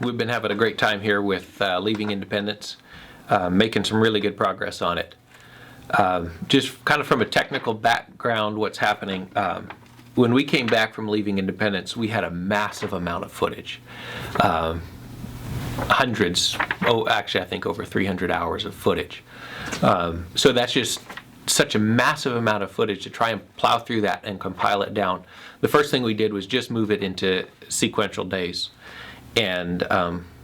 We've been having a great time here with Leaving Independence, making some really good progress on it. Just kind of from a technical background, what's happening. When we came back from Leaving Independence, we had a massive amount of footage. Hundreds, actually I think over 300 hours of footage. So that's just such a massive amount of footage to try and plow through that and compile it down. The first thing we did was just move it into sequential days. And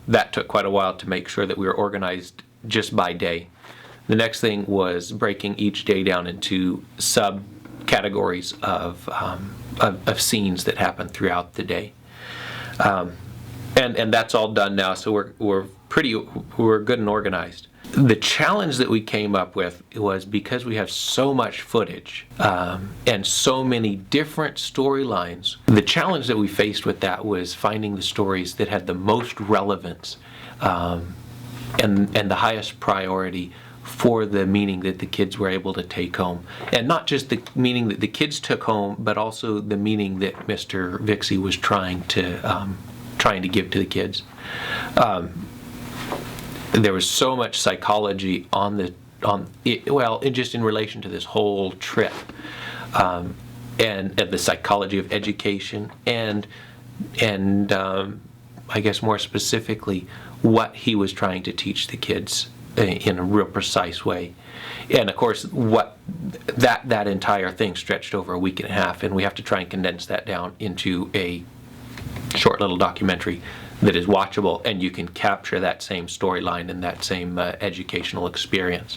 that took quite a while to make sure that we were organized just by day. The next thing was breaking each day down into subcategories of scenes that happen throughout the day. And that's all done now, so we're good and organized. The challenge that we came up with was because we have so much footage and so many different storylines, the challenge that we faced with that was finding the stories that had the most relevance and the highest priority for the meaning that the kids were able to take home. And not just the meaning that the kids took home, but also the meaning that Mr. Vixie was trying to give to the kids. There was so much psychology just in relation to this whole trip, and the psychology of education, and I guess more specifically, what he was trying to teach the kids in a real precise way. And of course, what that entire thing stretched over a week and a half, and we have to try and condense that down into a short little documentary that is watchable, and you can capture that same storyline and that same educational experience.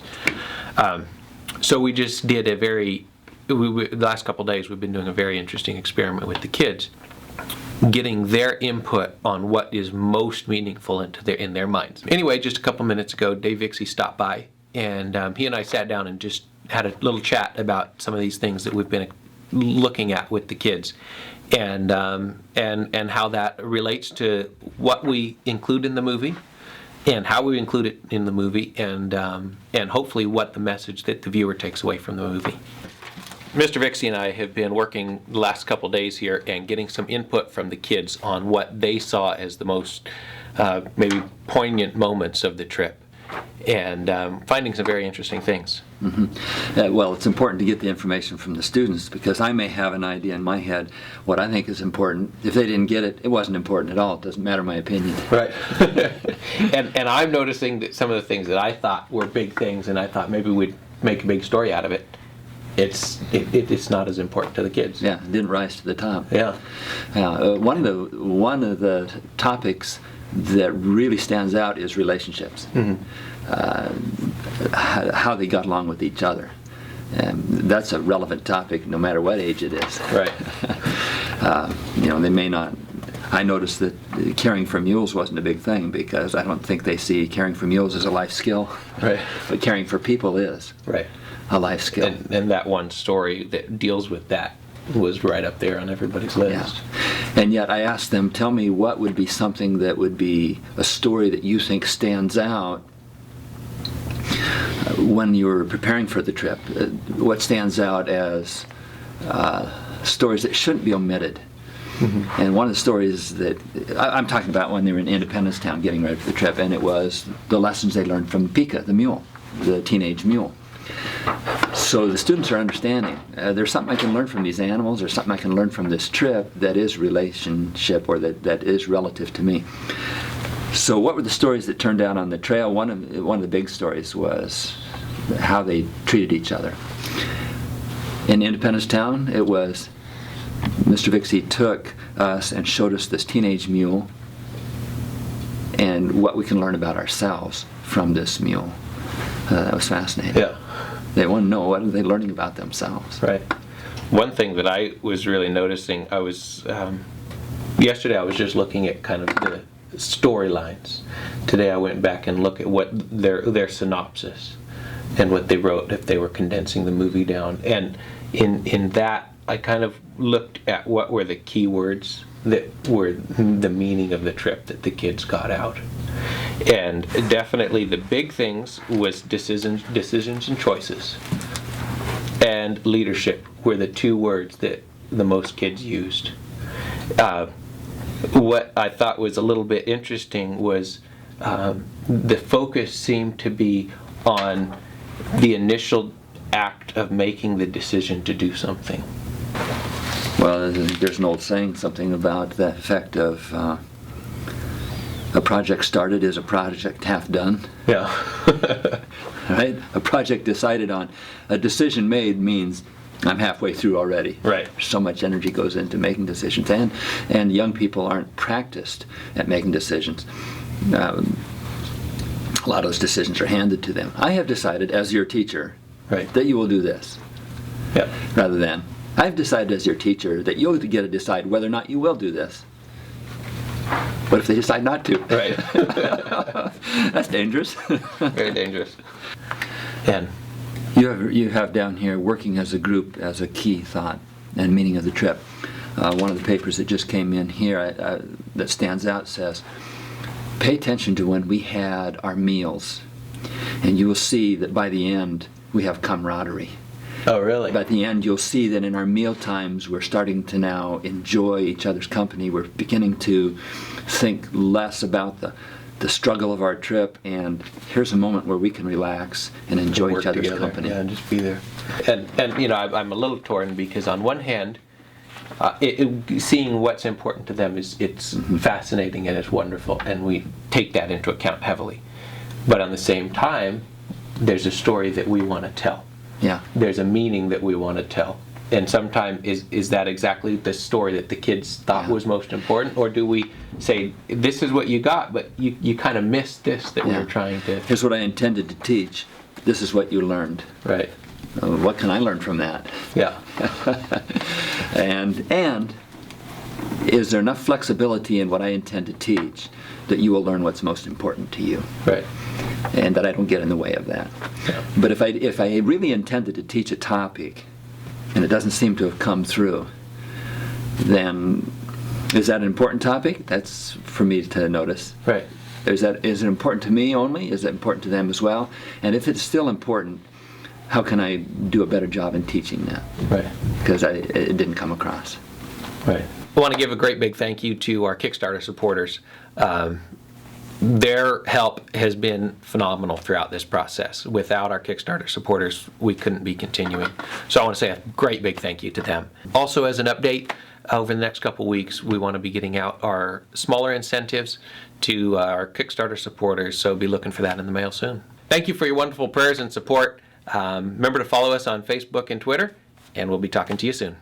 So we just did the last couple days we've been doing a very interesting experiment with the kids, getting their input on what is most meaningful in their minds. Anyway, just a couple minutes ago, Dave Vixie stopped by, and he and I sat down and just had a little chat about some of these things that we've been looking at with the kids, and how that relates to what we include in the movie, and how we include it in the movie, and hopefully what the message that the viewer takes away from the movie. Mr. Vixie and I have been working the last couple days here and getting some input from the kids on what they saw as the most maybe poignant moments of the trip, and finding some very interesting things. Mm-hmm. Well, it's important to get the information from the students, because I may have an idea in my head what I think is important. If they didn't get it, it wasn't important at all. It doesn't matter my opinion. Right. and I'm noticing that some of the things that I thought were big things, and I thought maybe we'd make a big story out of it, it's not as important to the kids. Yeah, it didn't rise to the top. Yeah. One of the topics that really stands out is relationships. Mm-hmm. How they got along with each other. And that's a relevant topic no matter what age it is. Right. They may not. I noticed that caring for mules wasn't a big thing, because I don't think they see caring for mules as a life skill. Right. But caring for people is. Right. A life skill. And that one story that deals with that was right up there on everybody's list. Yeah. And yet I asked them, tell me what would be something that would be a story that you think stands out when you were preparing for the trip. What stands out as stories that shouldn't be omitted. Mm-hmm. And one of the stories that I'm talking about when they were in Independence Town getting ready for the trip, and it was the lessons they learned from Pika, the mule, the teenage mule. So the students are understanding there's something I can learn from these animals, there's something I can learn from this trip that is relationship, or that is relative to me. So what were the stories that turned out on the trail? One of the big stories was how they treated each other. In Independence Town, it was Mr. Vixie took us and showed us this teenage mule and what we can learn about ourselves from this mule. That was fascinating. Yeah. They want to know, what are they learning about themselves. Right. One thing that I was really noticing, yesterday I was just looking at kind of the storylines. Today I went back and looked at what their synopsis and what they wrote, if they were condensing the movie down. And in that, I kind of looked at what were the key words that were the meaning of the trip that the kids got out. And definitely the big things was decisions and choices, and leadership were the two words that the most kids used. what I thought was a little bit interesting was the focus seemed to be on the initial act of making the decision to do something. Well, there's an old saying, something about the effect of a project started is a project half done. Yeah. Right? A project decided on, a decision made means I'm halfway through already. Right. So much energy goes into making decisions, and young people aren't practiced at making decisions. A lot of those decisions are handed to them. I have decided as your teacher Right. that you will do this, Yeah. rather than I've decided as your teacher that you'll get to decide whether or not you will do this. What if they decide not to? Right. That's dangerous. Very dangerous. And You have down here working as a group as a key thought and meaning of the trip. One of the papers that just came in here that stands out says, pay attention to when we had our meals, and you will see that by the end we have camaraderie. oh, really? By the end, you'll see that in our meal times, we're starting to now enjoy each other's company. We're beginning to think less about the struggle of our trip, and here's a moment where we can relax and enjoy Work each other's together. company. Yeah, and just be there. And you know, I'm a little torn because on one hand, seeing what's important to them it's fascinating and it's wonderful, and we take that into account heavily. But on the same time, there's a story that we want to tell. Yeah. There's a meaning that we want to tell. And sometimes is that exactly the story that the kids thought Yeah. was most important? Or do we say, this is what you got, but you kind of missed this that we Yeah. were trying to... Here's what I intended to teach. This is what you learned. Right. What can I learn from that? Yeah. And is there enough flexibility in what I intend to teach that you will learn what's most important to you, Right. and that I don't get in the way of that? Yeah. But if I really intended to teach a topic and it doesn't seem to have come through, then is that an important topic? That's for me to notice. Right. Is it important to me only? Is it important to them as well? And if it's still important, how can I do a better job in teaching that? Right. Because it didn't come across. Right. I want to give a great big thank you to our Kickstarter supporters. Their help has been phenomenal throughout this process. Without our Kickstarter supporters, we couldn't be continuing. So I want to say a great big thank you to them. Also, as an update, over the next couple weeks, we want to be getting out our smaller incentives to our Kickstarter supporters, so be looking for that in the mail soon. Thank you for your wonderful prayers and support. Remember to follow us on Facebook and Twitter, and we'll be talking to you soon.